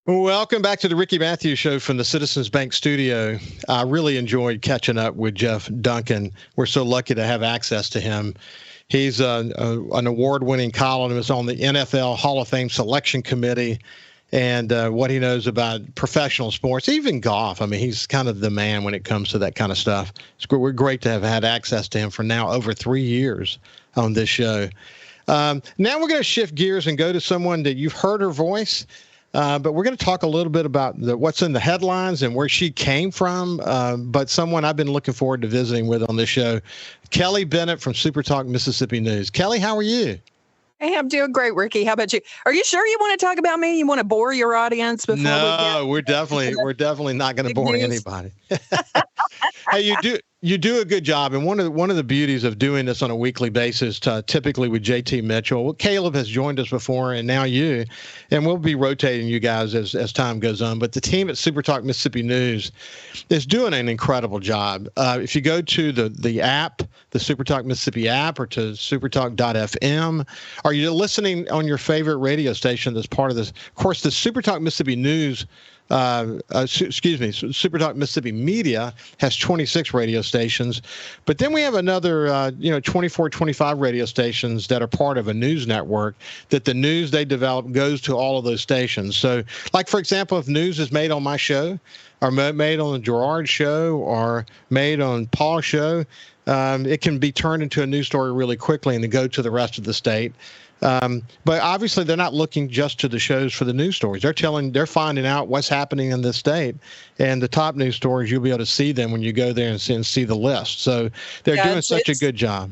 Welcome back to the Ricky Matthews Show from the Citizens Bank studio. I really enjoyed catching up with Jeff Duncan. We're so lucky to have access to him. He's an award-winning columnist on the NFL Hall of Fame Selection Committee, and what he knows about professional sports, even golf. I mean, he's kind of the man when it comes to that kind of stuff. We're great to have had access to him for now over 3 years on this show. Now we're going to shift gears and go to someone that you've heard her voice. But we're going to talk a little bit about what's in the headlines and where she came from. But someone I've been looking forward to visiting with on this show, Kelly Bennett from SuperTalk Mississippi News. Kelly, how are you? Hey, I'm doing great, Ricky. How about you? Are you sure you want to talk about me? You want to bore your audience before we're definitely not going to bore anybody. Hey, you do a good job, and one of the beauties of doing this on a weekly basis, typically with JT Mitchell. Well, Caleb has joined us before, and now you, and we'll be rotating you guys as time goes on. But the team at SuperTalk Mississippi News is doing an incredible job. If you go to the app, the SuperTalk Mississippi app, or to supertalk.fm, or you're listening on your favorite radio station that's part of this. Of course, the SuperTalk Mississippi News. SuperTalk Mississippi Media has 26 radio stations, but then we have another, 24, 25 radio stations that are part of a news network that the news they develop goes to all of those stations. So, like, for example, if news is made on my show or made on the Gerard show or made on Paul's show, it can be turned into a news story really quickly and to go to the rest of the state. But obviously they're not looking just to the shows for the news stories. They're finding out what's happening in the state, and the top news stories, you'll be able to see them when you go there and see the list. So they're doing such a good job.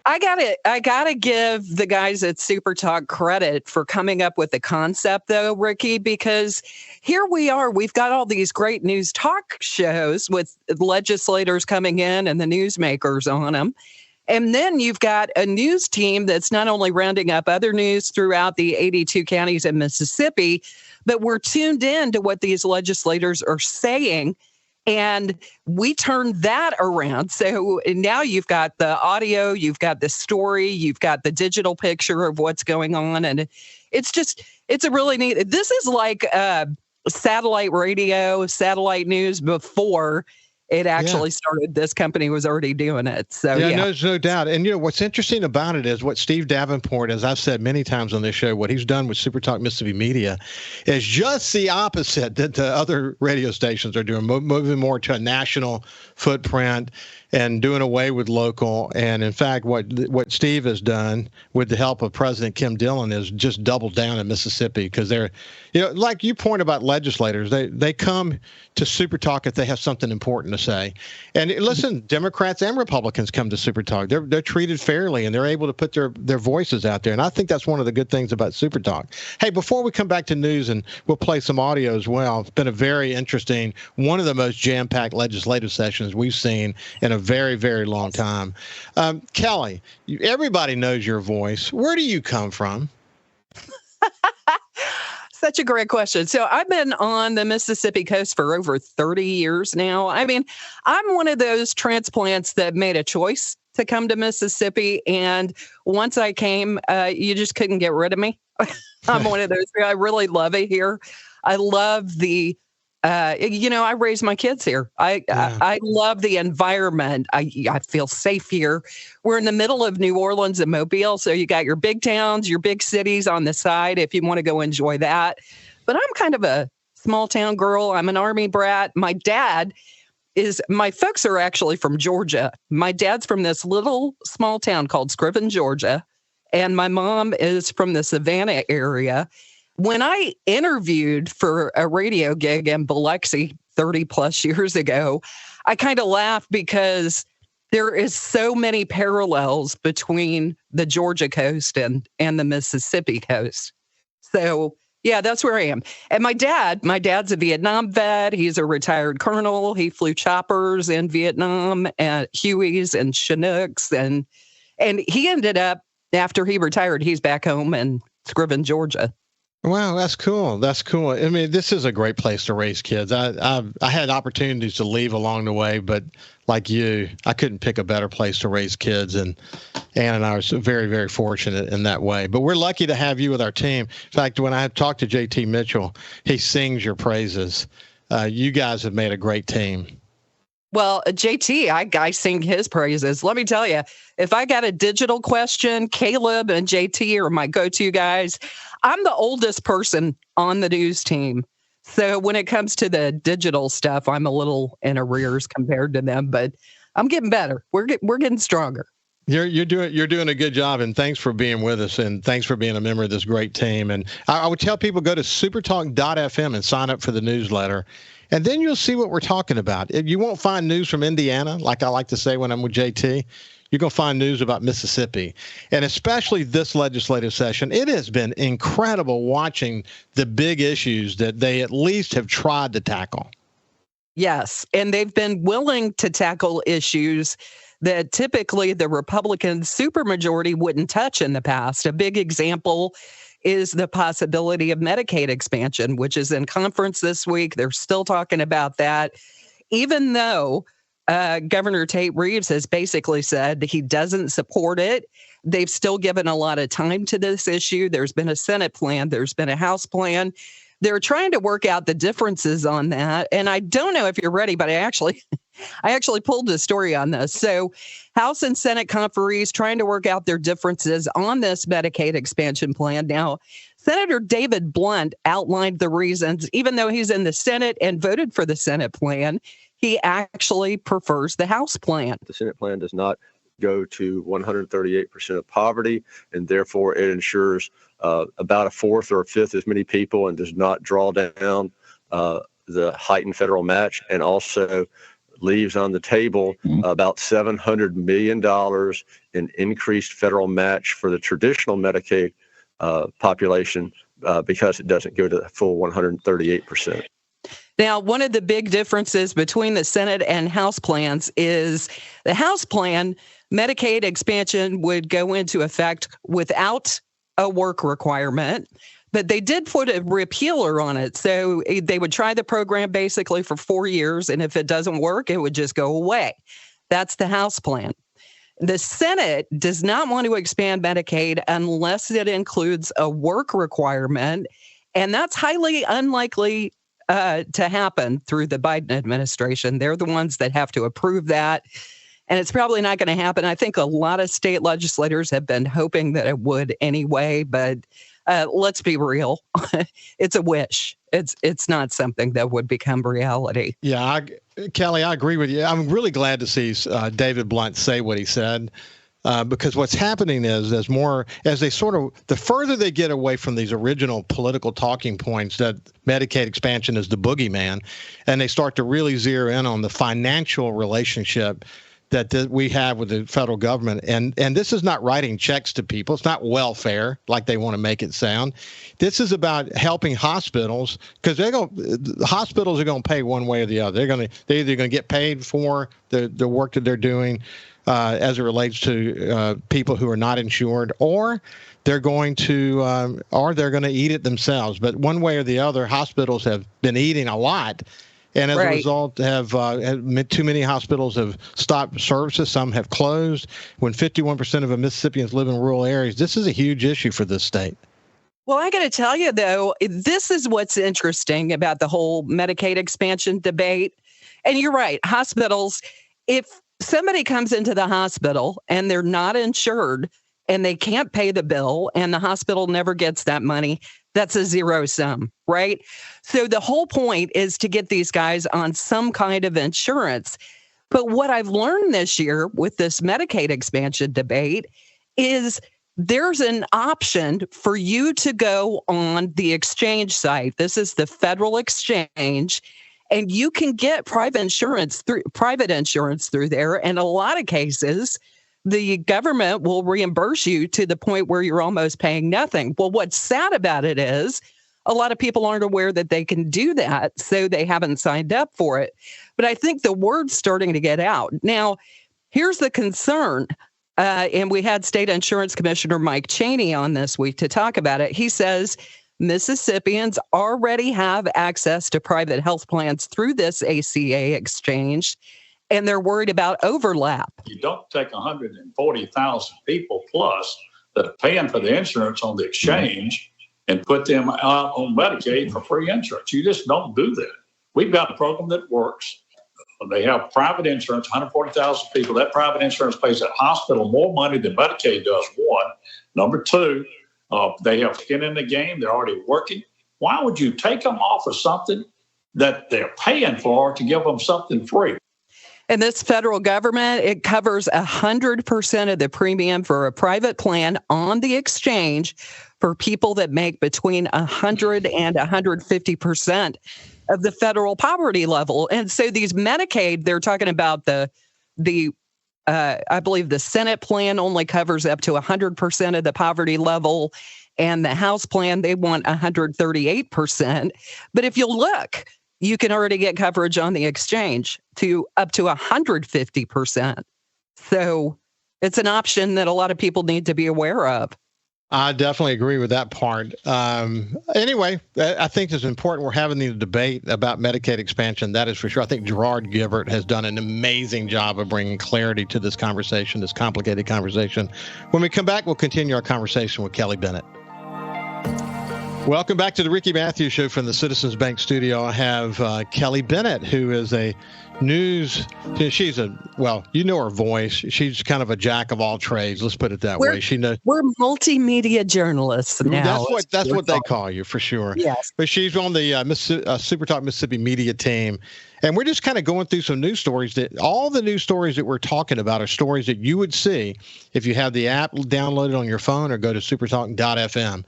I gotta give the guys at SuperTalk credit for coming up with the concept, though, Ricky, because here we are. We've got all these great news talk shows with legislators coming in and the newsmakers on them. And then you've got a news team that's not only rounding up other news throughout the 82 counties in Mississippi, but we're tuned in to what these legislators are saying. And we turned that around. So now you've got the audio, you've got the story, you've got the digital picture of what's going on. And it's a really neat, this is like satellite radio, satellite news before it actually started. This company was already doing it. So no, there's no doubt. And what's interesting about it is what Steve Davenport, as I've said many times on this show, what he's done with SuperTalk Mississippi Media is just the opposite that the other radio stations are doing, moving more to a national footprint and doing away with local. And in fact, what Steve has done with the help of President Kim Dillon is just doubled down in Mississippi, because they're, like you point about legislators, they come to SuperTalk if they have something important to say. And listen, Democrats and Republicans come to SuperTalk. They're treated fairly, and they're able to put their voices out there. And I think that's one of the good things about SuperTalk. Hey, before we come back to news, and we'll play some audio as well, it's been a very interesting, one of the most jam-packed legislative sessions we've seen in a very, very long time. Kelly, everybody knows your voice. Where do you come from? Such a great question. So I've been on the Mississippi coast for over 30 years now. I mean, I'm one of those transplants that made a choice to come to Mississippi. And once I came, you just couldn't get rid of me. I'm one of those. I really love it here. I love the I raised my kids here. I love the environment. I feel safe here. We're in the middle of New Orleans and Mobile, so you got your big towns, your big cities on the side if you want to go enjoy that. But I'm kind of a small town girl. I'm an Army brat. My folks are actually from Georgia. My dad's from this little small town called Scriven, Georgia, and my mom is from the Savannah area. When I interviewed for a radio gig in Biloxi 30 plus years ago, I kind of laughed because there is so many parallels between the Georgia coast and the Mississippi coast. So yeah, that's where I am. And my dad's a Vietnam vet. He's a retired colonel. He flew choppers in Vietnam and Hueys and Chinooks. And he ended up, after he retired, he's back home in Scriven, Georgia. Wow, that's cool. That's cool. I mean, this is a great place to raise kids. I had opportunities to leave along the way, but like you, I couldn't pick a better place to raise kids. And Ann and I are so very, very fortunate in that way. But we're lucky to have you with our team. In fact, when I talked to JT Mitchell, he sings your praises. You guys have made a great team. Well, JT, I sing his praises. Let me tell you, if I got a digital question, Caleb and JT are my go-to guys. I'm the oldest person on the news team. So when it comes to the digital stuff, I'm a little in arrears compared to them, but I'm getting better. We're getting stronger. You're doing a good job, and thanks for being with us, and thanks for being a member of this great team. And I would tell people, go to supertalk.fm and sign up for the newsletter, and then you'll see what we're talking about. You won't find news from Indiana, like I like to say when I'm with JT. You're going to find news about Mississippi, and especially this legislative session. It has been incredible watching the big issues that they at least have tried to tackle. Yes, and they've been willing to tackle issues that typically the Republican supermajority wouldn't touch in the past. A big example is the possibility of Medicaid expansion, which is in conference this week. They're still talking about that, even though Governor Tate Reeves has basically said he doesn't support it. They've still given a lot of time to this issue. There's been a Senate plan. There's been a House plan. They're trying to work out the differences on that. And I don't know if you're ready, but I actually pulled a story on this. So House and Senate conferees trying to work out their differences on this Medicaid expansion plan. Now, Senator David Blunt outlined the reasons, even though he's in the Senate and voted for the Senate plan, he actually prefers the House plan. The Senate plan does not go to 138% of poverty, and therefore it ensures about a fourth or a fifth as many people and does not draw down the heightened federal match, and also leaves on the table about $700 million in increased federal match for the traditional Medicaid population because it doesn't go to the full 138%. Now, one of the big differences between the Senate and House plans is the House plan, Medicaid expansion would go into effect without a work requirement, but they did put a repealer on it. So they would try the program basically for 4 years, and if it doesn't work, it would just go away. That's the House plan. The Senate does not want to expand Medicaid unless it includes a work requirement, and that's highly unlikely to happen through the Biden administration. They're the ones that have to approve that. And it's probably not going to happen. I think a lot of state legislators have been hoping that it would anyway, but let's be real. It's a wish. It's not something that would become reality. Yeah, Kelly, I agree with you. I'm really glad to see David Blunt say what he said. Because what's happening is the further they get away from these original political talking points that Medicaid expansion is the boogeyman, and they start to really zero in on the financial relationship that we have with the federal government. And this is not writing checks to people. It's not welfare like they want to make it sound. This is about helping hospitals, because hospitals are going to pay one way or the other. They're either going to get paid for the work that they're doing as it relates to people who are not insured, or they're going to eat it themselves. But one way or the other, hospitals have been eating a lot. And as a result, too many hospitals have stopped services. Some have closed. When 51% of Mississippians live in rural areas, this is a huge issue for this state. Well, I got to tell you, though, this is what's interesting about the whole Medicaid expansion debate. And you're right, hospitals, if somebody comes into the hospital and they're not insured and they can't pay the bill and the hospital never gets that money, that's a zero sum, right? So the whole point is to get these guys on some kind of insurance. But what I've learned this year with this Medicaid expansion debate is there's an option for you to go on the exchange site. This is the federal exchange, and you can get private insurance through there. And a lot of cases, the government will reimburse you to the point where you're almost paying nothing. Well, what's sad about it is a lot of people aren't aware that they can do that, so they haven't signed up for it. But I think the word's starting to get out. Now, here's the concern, and we had State Insurance Commissioner Mike Chaney on this week to talk about it. He says Mississippians already have access to private health plans through this ACA exchange, and they're worried about overlap. You don't take 140,000 people plus that are paying for the insurance on the exchange and put them out on Medicaid for free insurance. You just don't do that. We've got a program that works. They have private insurance, 140,000 people. That private insurance pays that hospital more money than Medicaid does, one. Number two, they have skin in the game. They're already working. Why would you take them off of something that they're paying for to give them something free? And this federal government, it covers 100% of the premium for a private plan on the exchange for people that make between 100 and 150% of the federal poverty level. And so these Medicaid, they're talking about the I believe the Senate plan only covers up to 100% of the poverty level, and the House plan, they want 138%. But if you look, you can already get coverage on the exchange to up to 150%. So it's an option that a lot of people need to be aware of. I definitely agree with that part. Anyway, I think it's important we're having the debate about Medicaid expansion. That is for sure. I think Gerard Givert has done an amazing job of bringing clarity to this conversation, this complicated conversation. When we come back, we'll continue our conversation with Kelly Bennett. Welcome back to the Ricky Matthews Show from the Citizens Bank studio. I have Kelly Bennett, who is a she's you know her voice. She's kind of a jack of all trades. Let's put it that way. We're multimedia journalists now. That's what they call you, for sure. Yes. But she's on the SuperTalk Mississippi media team. And we're just kind of going through some news stories all the news stories that we're talking about are stories that you would see if you have the app downloaded on your phone or go to supertalk.fm.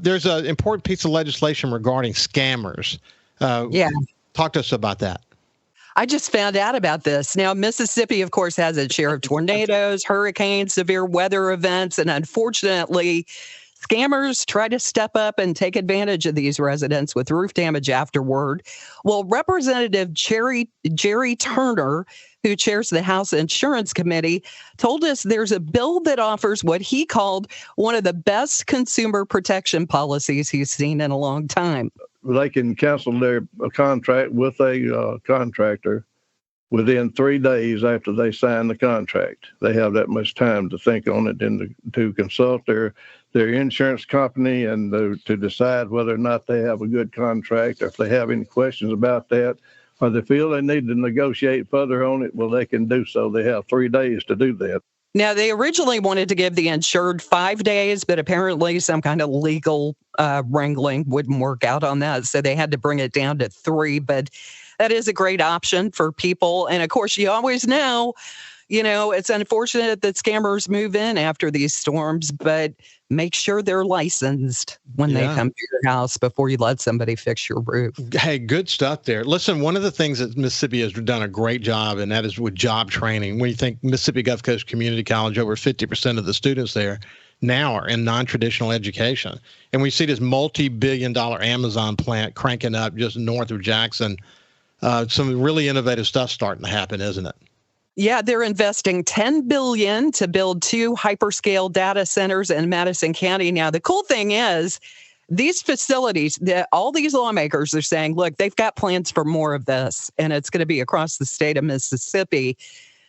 There's an important piece of legislation regarding scammers. Talk to us about that. I just found out about this. Now, Mississippi, of course, has its share of tornadoes, hurricanes, severe weather events, and unfortunately, scammers try to step up and take advantage of these residents with roof damage afterward. Well, Representative Jerry Turner, who chairs the House Insurance Committee, told us there's a bill that offers what he called one of the best consumer protection policies he's seen in a long time. They can cancel their contract with a contractor within 3 days after they sign the contract. They have that much time to think on it and to consult their insurance company and to decide whether or not they have a good contract, or if they have any questions about that, or they feel they need to negotiate further on it, well, they can do so. They have 3 days to do that. Now, they originally wanted to give the insured 5 days, but apparently some kind of legal wrangling wouldn't work out on that. So they had to bring it down to 3. But that is a great option for people. And of course, you always know, it's unfortunate that scammers move in after these storms, but make sure they're licensed when they come to your house before you let somebody fix your roof. Hey, good stuff there. Listen, one of the things that Mississippi has done a great job, and that is with job training. When you think Mississippi Gulf Coast Community College, over 50% of the students there now are in non-traditional education. And we see this multi-billion-dollar Amazon plant cranking up just north of Jackson. Some really innovative stuff starting to happen, isn't it? Yeah, they're investing $10 billion to build 2 hyperscale data centers in Madison County. Now, the cool thing is these facilities, all these lawmakers are saying, look, they've got plans for more of this, and it's going to be across the state of Mississippi.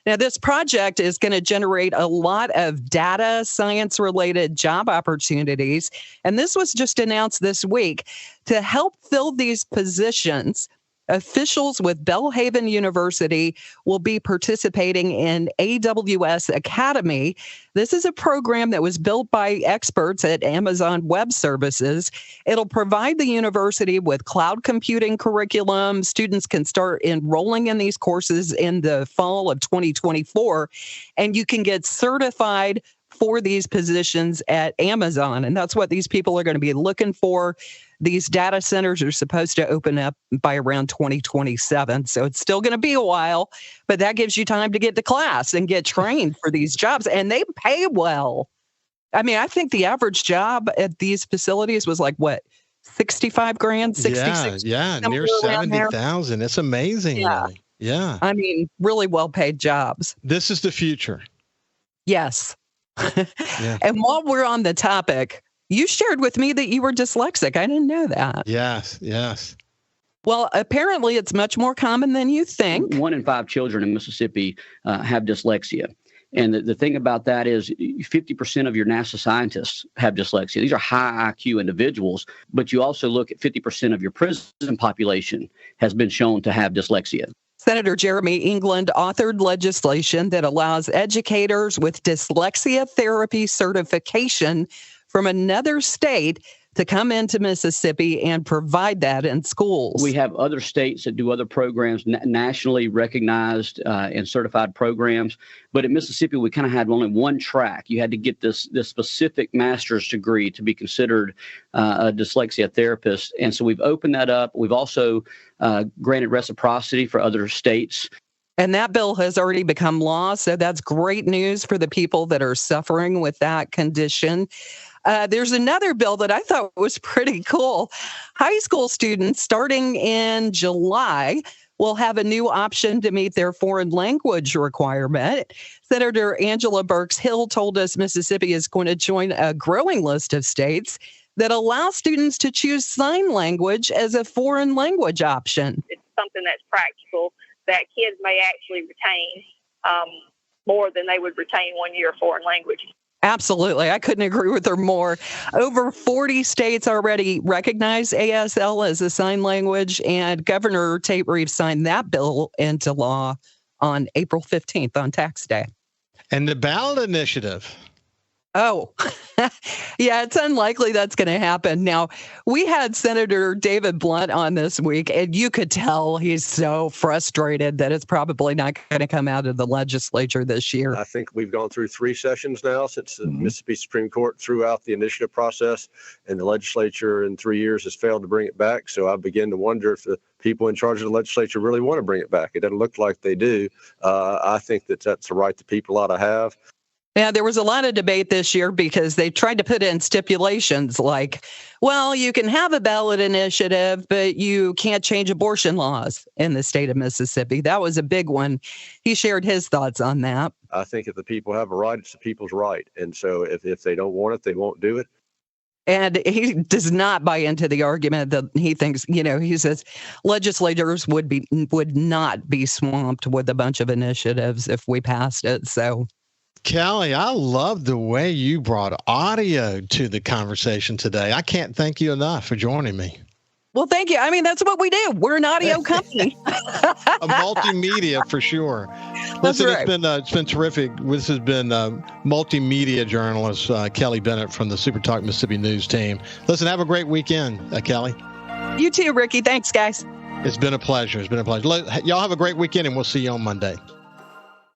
Now, this project is going to generate a lot of data science-related job opportunities, and this was just announced this week. To help fill these positions, officials with Belhaven University will be participating in AWS Academy. This is a program that was built by experts at Amazon Web Services. It'll provide the university with cloud computing curriculum. Students can start enrolling in these courses in the fall of 2024, and you can get certified for these positions at Amazon. And that's what these people are going to be looking for. These data centers are supposed to open up by around 2027. So it's still going to be a while, but that gives you time to get to class and get trained for these jobs. And they pay well. I mean, I think the average job at these facilities was like, what, 65 grand, 66? Yeah, near 70,000. It's amazing. Yeah. Really. Yeah. I mean, really well-paid jobs. This is the future. Yes. Yeah. And while we're on the topic, You shared with me that you were dyslexic. I didn't know that. Yes. Well, apparently it's much more common than you think. 1 in 5 children in Mississippi have dyslexia. And the thing about that is 50% of your NASA scientists have dyslexia. These are high IQ individuals, but you also look at 50% of your prison population has been shown to have dyslexia. Senator Jeremy England authored legislation that allows educators with dyslexia therapy certification from another state to come into Mississippi and provide that in schools. We have other states that do other programs, nationally recognized and certified programs. But in Mississippi, we kind of had only one track. You had to get this specific master's degree to be considered a dyslexia therapist. And so we've opened that up. We've also granted reciprocity for other states. And that bill has already become law. So that's great news for the people that are suffering with that condition. There's another bill that I thought was pretty cool. High school students starting in July will have a new option to meet their foreign language requirement. Senator Angela Burks-Hill told us Mississippi is going to join a growing list of states that allow students to choose sign language as a foreign language option. It's something that's practical that kids may actually retain more than they would retain 1 year foreign language. Absolutely. I couldn't agree with her more. Over 40 states already recognize ASL as a sign language, and Governor Tate Reeves signed that bill into law on April 15th on tax day. And the ballot initiative. Oh, yeah, it's unlikely that's going to happen. Now, we had Senator David Blunt on this week, and you could tell he's so frustrated that it's probably not going to come out of the legislature this year. I think we've gone through 3 sessions now since the Mississippi Supreme Court threw out the initiative process, and the legislature in 3 years has failed to bring it back. So I begin to wonder if the people in charge of the legislature really want to bring it back. It doesn't look like they do. I think that's a right the people ought to have. Yeah, there was a lot of debate this year because they tried to put in stipulations like, well, you can have a ballot initiative, but you can't change abortion laws in the state of Mississippi. That was a big one. He shared his thoughts on that. I think if the people have a right, it's the people's right. And so if they don't want it, they won't do it. And he does not buy into the argument that he thinks, he says legislators would not be swamped with a bunch of initiatives if we passed it. So, Kelly, I love the way you brought audio to the conversation today. I can't thank you enough for joining me. Well, thank you. I mean, that's what we do. We're an audio company. A multimedia for sure. Listen, right. It's been terrific. This has been multimedia journalist Kelly Bennett from the SuperTalk Mississippi News team. Listen, have a great weekend, Kelly. You too, Ricky. Thanks, guys. It's been a pleasure. Y'all have a great weekend, and we'll see you on Monday.